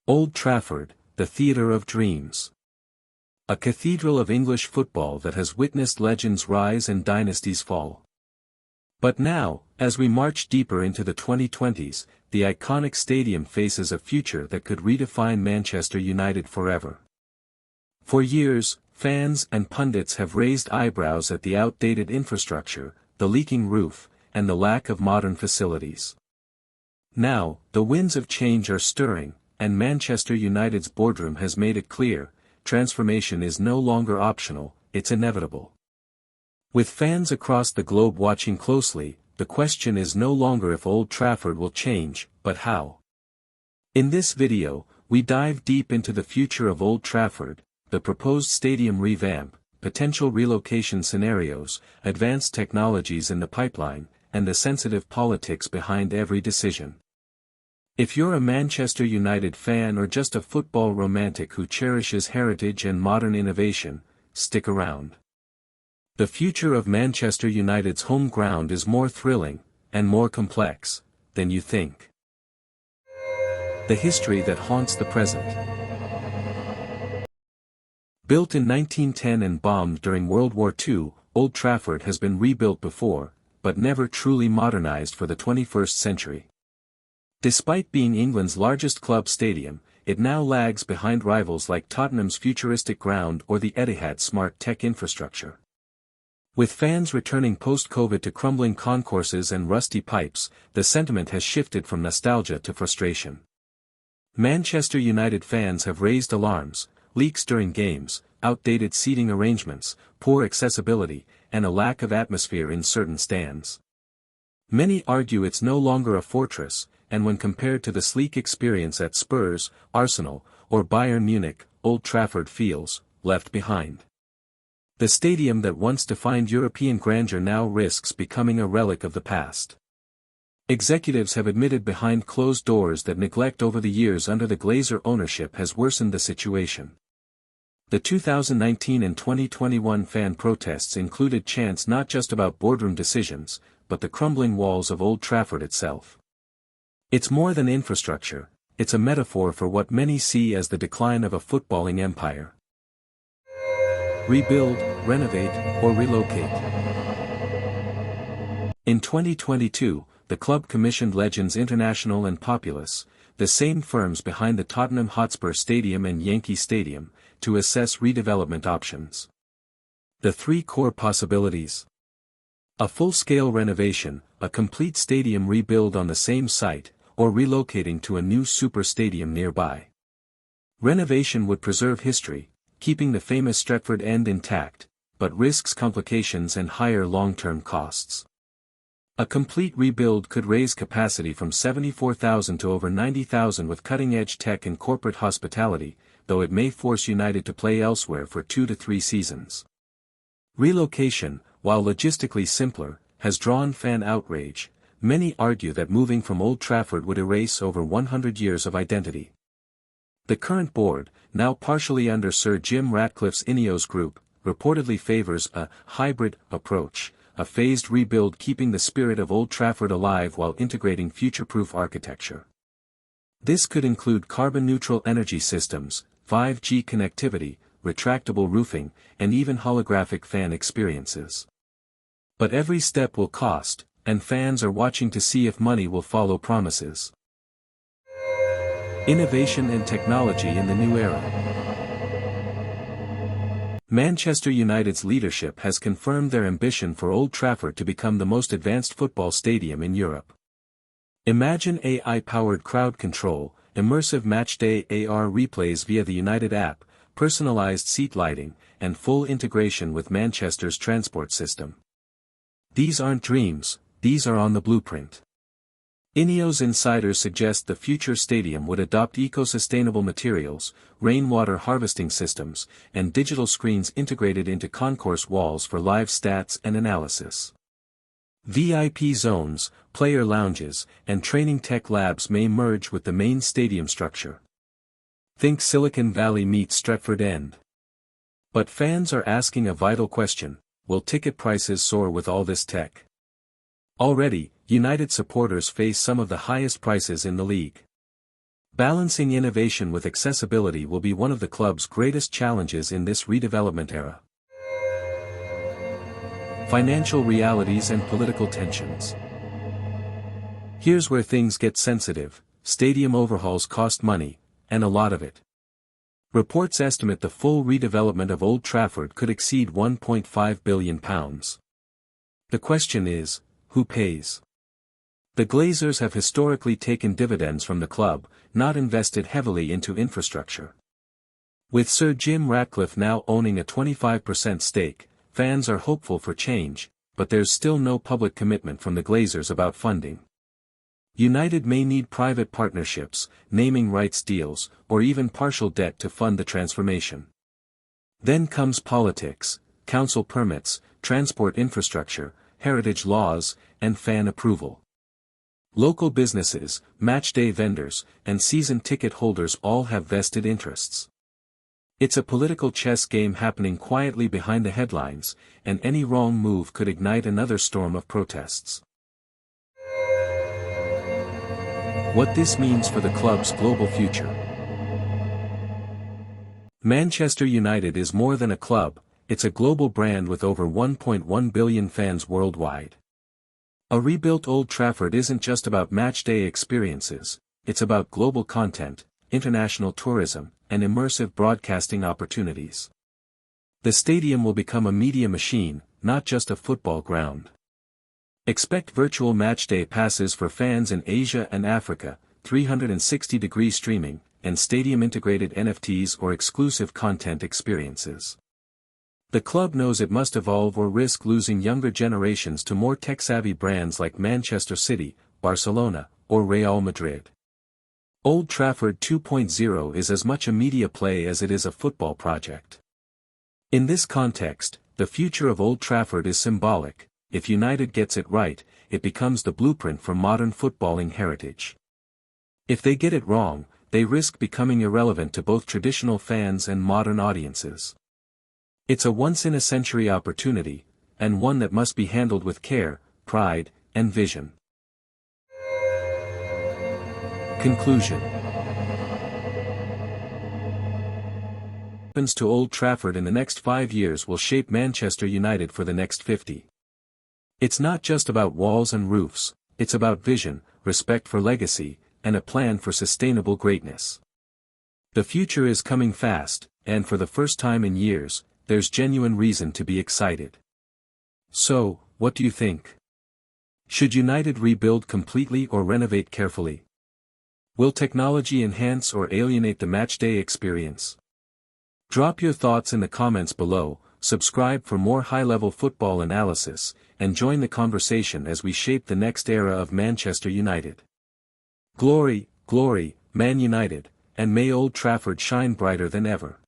Old Trafford, the theatre of dreams. A cathedral of English football that has witnessed legends rise and dynasties fall. But now, as we march deeper into the 2020s, the iconic stadium faces a future that could redefine Manchester United forever. For years, fans and pundits have raised eyebrows at the outdated infrastructure, the leaking roof, and the lack of modern facilities. Now, the winds of change are stirring, and Manchester United's boardroom has made it clear, transformation is no longer optional, it's inevitable. With fans across the globe watching closely, the question is no longer if Old Trafford will change, but how. In this video, we dive deep into the future of Old Trafford, the proposed stadium revamp, potential relocation scenarios, advanced technologies in the pipeline, and the sensitive politics behind every decision. If you're a Manchester United fan or just a football romantic who cherishes heritage and modern innovation, stick around. The future of Manchester United's home ground is more thrilling, and more complex, than you think. The history that haunts the present. Built in 1910 and bombed during World War II, Old Trafford has been rebuilt before, but never truly modernized for the 21st century. Despite being England's largest club stadium, it now lags behind rivals like Tottenham's futuristic ground or the Etihad's smart tech infrastructure. With fans returning post-COVID to crumbling concourses and rusty pipes, the sentiment has shifted from nostalgia to frustration. Manchester United fans have raised alarms: leaks during games, outdated seating arrangements, poor accessibility, and a lack of atmosphere in certain stands. Many argue it's no longer a fortress, and when compared to the sleek experience at Spurs, Arsenal, or Bayern Munich, Old Trafford feels left behind. The stadium that once defined European grandeur now risks becoming a relic of the past. Executives have admitted behind closed doors that neglect over the years under the Glazer ownership has worsened the situation. The 2019 and 2021 fan protests included chants not just about boardroom decisions, but the crumbling walls of Old Trafford itself. It's more than infrastructure, it's a metaphor for what many see as the decline of a footballing empire. Rebuild, renovate, or relocate. In 2022, the club commissioned Legends International and Populous, the same firms behind the Tottenham Hotspur Stadium and Yankee Stadium, to assess redevelopment options. The three core possibilities: a full-scale renovation, a complete stadium rebuild on the same site, or relocating to a new super stadium nearby. Renovation would preserve history, keeping the famous Stretford End intact, but risks complications and higher long-term costs. A complete rebuild could raise capacity from 74,000 to over 90,000 with cutting-edge tech and corporate hospitality, though it may force United to play elsewhere for 2 to 3 seasons. Relocation, while logistically simpler, has drawn fan outrage. Many argue that moving from Old Trafford would erase over 100 years of identity. The current board, now partially under Sir Jim Ratcliffe's Ineos Group, reportedly favors a hybrid approach, a phased rebuild keeping the spirit of Old Trafford alive while integrating future-proof architecture. This could include carbon-neutral energy systems, 5G connectivity, retractable roofing, and even holographic fan experiences. But every step will cost, and fans are watching to see if money will follow promises. Innovation and technology in the new era. Manchester United's leadership has confirmed their ambition for Old Trafford to become the most advanced football stadium in Europe. Imagine AI-powered crowd control, immersive matchday AR replays via the United app, personalized seat lighting, and full integration with Manchester's transport system. These aren't dreams, these are on the blueprint. Ineos insiders suggest the future stadium would adopt eco-sustainable materials, rainwater harvesting systems, and digital screens integrated into concourse walls for live stats and analysis. VIP zones, player lounges, and training tech labs may merge with the main stadium structure. Think Silicon Valley meets Stretford End. But fans are asking a vital question: will ticket prices soar with all this tech? Already, United supporters face some of the highest prices in the league. Balancing innovation with accessibility will be one of the club's greatest challenges in this redevelopment era. Financial realities and political tensions. Here's where things get sensitive. Stadium overhauls cost money, and a lot of it. Reports estimate the full redevelopment of Old Trafford could exceed £1.5 billion. The question is, who pays? The Glazers have historically taken dividends from the club, not invested heavily into infrastructure. With Sir Jim Ratcliffe now owning a 25% stake, fans are hopeful for change, but there's still no public commitment from the Glazers about funding. United may need private partnerships, naming rights deals, or even partial debt to fund the transformation. Then comes politics, council permits, transport infrastructure, heritage laws, and fan approval. Local businesses, matchday vendors, and season ticket holders all have vested interests. It's a political chess game happening quietly behind the headlines, and any wrong move could ignite another storm of protests. What this means for the club's global future. Manchester United is more than a club, it's a global brand with over 1.1 billion fans worldwide. A rebuilt Old Trafford isn't just about matchday experiences, it's about global content, international tourism, and immersive broadcasting opportunities. The stadium will become a media machine, not just a football ground. Expect virtual matchday passes for fans in Asia and Africa, 360-degree streaming, and stadium-integrated NFTs or exclusive content experiences. The club knows it must evolve or risk losing younger generations to more tech-savvy brands like Manchester City, Barcelona, or Real Madrid. Old Trafford 2.0 is as much a media play as it is a football project. In this context, the future of Old Trafford is symbolic. If United gets it right, it becomes the blueprint for modern footballing heritage. If they get it wrong, they risk becoming irrelevant to both traditional fans and modern audiences. It's a once-in-a-century opportunity, and one that must be handled with care, pride, and vision. Conclusion. What happens to Old Trafford in the next 5 years will shape Manchester United for the next 50. It's not just about walls and roofs, it's about vision, respect for legacy, and a plan for sustainable greatness. The future is coming fast, and for the first time in years, there's genuine reason to be excited. So, what do you think? Should United rebuild completely or renovate carefully? Will technology enhance or alienate the matchday experience? Drop your thoughts in the comments below, subscribe for more high-level football analysis, and join the conversation as we shape the next era of Manchester United. Glory, glory, Man United, and may Old Trafford shine brighter than ever.